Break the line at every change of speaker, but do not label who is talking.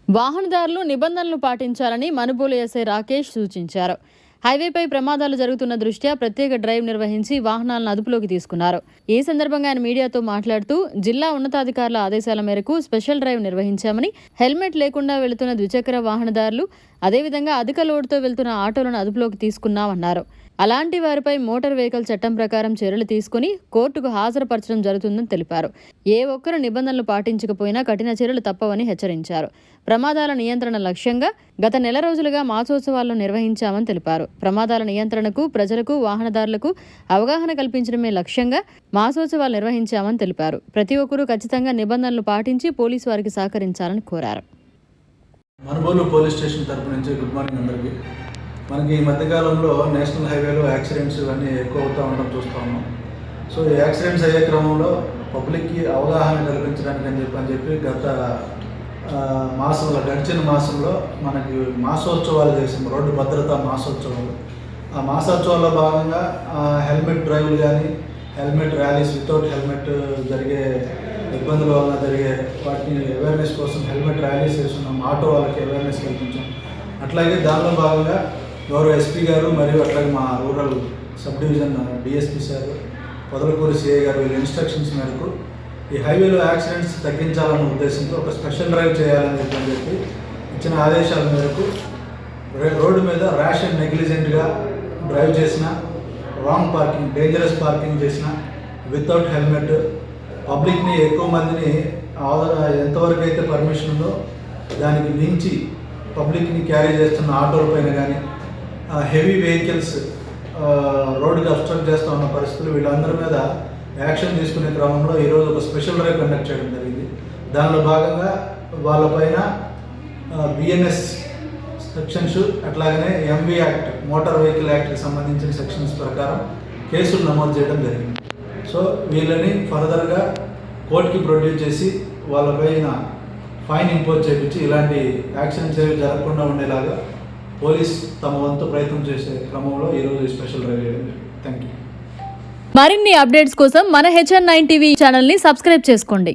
వాహనదారులు నిబంధనలు పాటించాలని మనుబోలు ఎస్ఐ రాకేష్ సూచించారు. హైవేపై ప్రమాదాలు జరుగుతున్న దృష్ట్యా ప్రత్యేక డ్రైవ్ నిర్వహించి వాహనాలను అదుపులోకి తీసుకున్నారు. ఈ సందర్భంగా ఆయన మీడియాతో మాట్లాడుతూ జిల్లా ఉన్నతాధికారుల ఆదేశాల మేరకు స్పెషల్ డ్రైవ్ నిర్వహించామని, హెల్మెట్ లేకుండా వెళుతున్న ద్విచక్ర వాహనదారులు, అదేవిధంగా అధిక లోడుతో వెళ్తున్న ఆటోలను అదుపులోకి తీసుకున్నామన్నారు. అలాంటి వారిపై మోటార్ వెహికల్ చట్టం ప్రకారం చర్యలు తీసుకుని కోర్టుకు హాజరుపరచడం జరుగుతుందని తెలిపారు. ఏ ఒక్కరు నిబంధనలు పాటించకపోయినా కఠిన చర్యలు తప్పవని హెచ్చరించారు. ప్రమాదాల నియంత్రణ లక్ష్యంగా గత నెల రోజులుగా మాసోత్సవాలను నిర్వహించామని తెలిపారు. ప్రమాదాల నియంత్రణకు ప్రజలకు, వాహనదారులకు అవగాహన కల్పించడమే లక్ష్యంగా మాసోత్సవాలు నిర్వహించామని తెలిపారు. ప్రతి ఒక్కరూ ఖచ్చితంగా నిబంధనలు పాటించి పోలీసు వారికి సహకరించాలని కోరారు.
మనుబోలు పోలీస్ స్టేషన్ తరపు నుంచి గుడ్ మార్నింగ్ అందరికీ. మనకి ఈ మధ్యకాలంలో నేషనల్ హైవేలో యాక్సిడెంట్స్ ఇవన్నీ ఎక్కువ అవుతూ ఉండడం చూస్తూ ఉన్నాం. సో ఈ యాక్సిడెంట్స్ అయ్యే క్రమంలో పబ్లిక్కి అవగాహన కల్పించడానికి అని చెప్పి గత గడిచిన మాసంలో మనకి మాసోత్సవాలు చేసాం, రోడ్డు భద్రతా మాసోత్సవాలు. ఆ మాసోత్సవాల్లో భాగంగా హెల్మెట్ డ్రైవ్లు కానీ, హెల్మెట్ ర్యాలీస్, వితౌట్ హెల్మెట్ జరిగే ఇబ్బందుల వల్ల జరిగే వాటిని అవేర్నెస్ కోసం హెల్మెట్ ర్యాలీస్ చేస్తున్నాం, ఆటో వాళ్ళకి అవేర్నెస్ కల్పించాం. అట్లాగే దానిలో భాగంగా గౌరవ ఎస్పీ గారు మరియు అట్లాగే మా rural sub division DSP sir, Podalakuru CI గారు వీళ్ళ ఇన్స్ట్రక్షన్స్ మేరకు ఈ హైవేలో యాక్సిడెంట్స్ తగ్గించాలన్న ఉద్దేశంతో ఒక స్పెషల్ డ్రైవ్ చేయాలని చెప్పి ఇచ్చిన ఆదేశాల మేరకు రోడ్డు మీద ర్యాష్ అండ్ నెగ్లిజెంట్గా డ్రైవ్ చేసిన, రాంగ్ పార్కింగ్, డేంజరస్ పార్కింగ్ చేసిన, వితౌట్ హెల్మెట్, పబ్లిక్ని ఎక్కువ మందిని ఎంతవరకు అయితే పర్మిషన్ ఉందో దానికి మించి పబ్లిక్ని క్యారీ చేస్తున్న ఆటోల పైన కానీ, హెవీ వెహికల్స్ రోడ్డుకి అబ్స్ట్రక్ట్ చేస్తూ ఉన్న పరిస్థితులు, వీళ్ళందరి మీద యాక్షన్ తీసుకునే క్రమంలో ఈరోజు ఒక స్పెషల్ డ్రైవ్ కండక్ట్ చేయడం జరిగింది. దానిలో భాగంగా వాళ్ళపైన బిఎన్ఎస్ సెక్షన్స్, అట్లాగనే ఎంవి యాక్ట్, మోటార్ వెహికల్ యాక్ట్కి సంబంధించిన సెక్షన్స్ ప్రకారం కేసులు నమోదు చేయడం జరిగింది. సో వీళ్ళని ఫర్దర్గా కోర్టుకి ప్రొడ్యూస్ చేసి వాళ్ళపైన ఫైన్ ఇంపోజ్ చేయించి ఇలాంటి యాక్సిడెంట్స్ ఏవి జరగకుండా ఉండేలాగా పోలీస్ తమ వంతు ప్రయత్నం చేసే క్రమంలో ఈరోజు స్పెషల్ డ్రైవ్ చేయడం జరిగింది. Thank you.
మరిన్ని అప్డేట్స్ కోసం మన HN9 టీవీ ఛానల్ని సబ్స్క్రైబ్ చేసుకోండి.